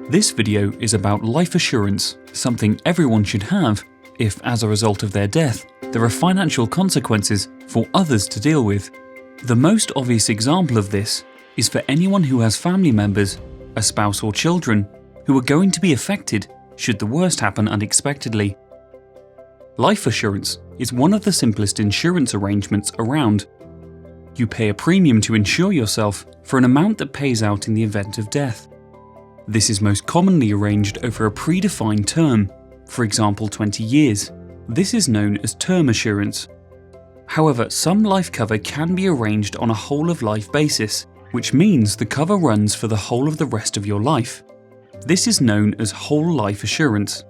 This video is about life assurance, something everyone should have if, as a result of their death, there are financial consequences for others to deal with. The most obvious example of this is for anyone who has family members, a spouse or children, who are going to be affected should the worst happen unexpectedly. Life assurance is one of the simplest insurance arrangements around. You pay a premium to insure yourself for an amount that pays out in the event of death. This is most commonly arranged over a predefined term, for example 20 years. This is known as term assurance. However, some life cover can be arranged on a whole-of-life basis, which means the cover runs for the whole of the rest of your life. This is known as whole life assurance.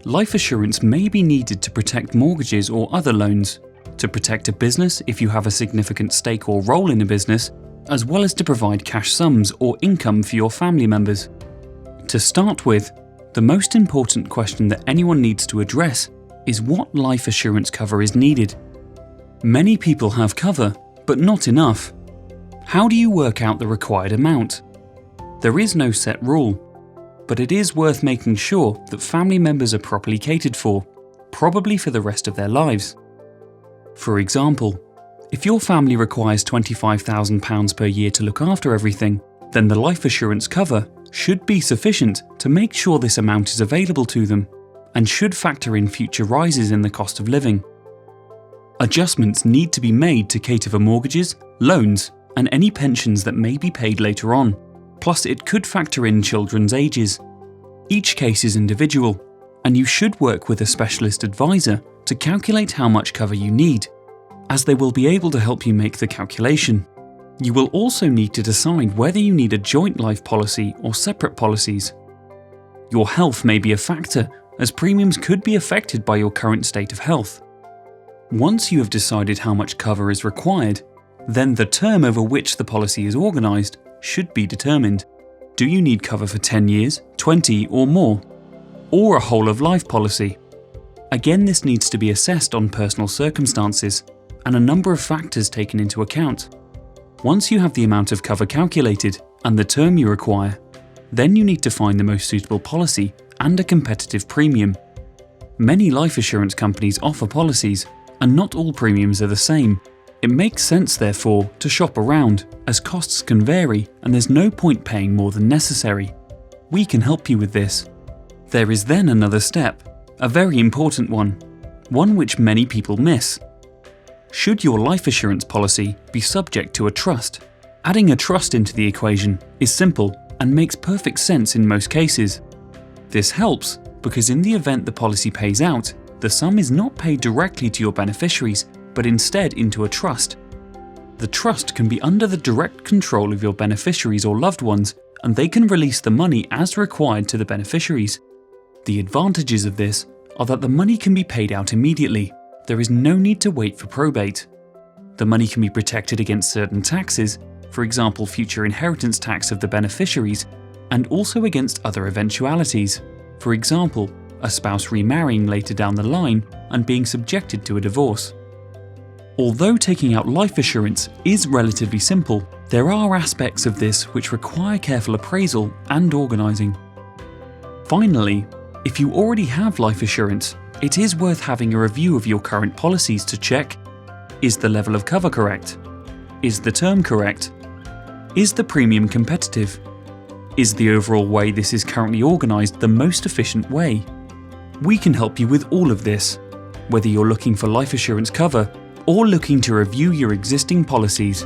Life assurance may be needed to protect mortgages or other loans, to protect a business if you have a significant stake or role in a business, as well as to provide cash sums or income for your family members. To start with, the most important question that anyone needs to address is what life assurance cover is needed. Many people have cover, but not enough. How do you work out the required amount? There is no set rule, but it is worth making sure that family members are properly catered for, probably for the rest of their lives. For example, if your family requires £25,000 per year to look after everything, then the life assurance cover should be sufficient to make sure this amount is available to them, and should factor in future rises in the cost of living. Adjustments need to be made to cater for mortgages, loans, and any pensions that may be paid later on. Plus, it could factor in children's ages. Each case is individual, and you should work with a specialist advisor to calculate how much cover you need, as they will be able to help you make the calculation. You will also need to decide whether you need a joint life policy or separate policies. Your health may be a factor, as premiums could be affected by your current state of health. Once you have decided how much cover is required, then the term over which the policy is organised should be determined. Do you need cover for 10 years, 20 or more? Or a whole-of-life policy? Again, this needs to be assessed on personal circumstances and a number of factors taken into account. Once you have the amount of cover calculated and the term you require, then you need to find the most suitable policy and a competitive premium. Many life assurance companies offer policies, and not all premiums are the same. It makes sense, therefore, to shop around, as costs can vary and there's no point paying more than necessary. We can help you with this. There is then another step, a very important one which many people miss. Should your life assurance policy be subject to a trust? Adding a trust into the equation is simple and makes perfect sense in most cases. This helps because in the event the policy pays out, the sum is not paid directly to your beneficiaries, but instead into a trust. The trust can be under the direct control of your beneficiaries or loved ones, and they can release the money as required to the beneficiaries. The advantages of this are that the money can be paid out immediately. There is no need to wait for probate. The money can be protected against certain taxes, for example future inheritance tax of the beneficiaries, and also against other eventualities, for example a spouse remarrying later down the line and being subjected to a divorce. Although taking out life assurance is relatively simple, there are aspects of this which require careful appraisal and organising. Finally, if you already have life assurance, it is worth having a review of your current policies to check: is the level of cover correct? Is the term correct? Is the premium competitive? Is the overall way this is currently organised the most efficient way? We can help you with all of this, whether you're looking for life assurance cover or looking to review your existing policies.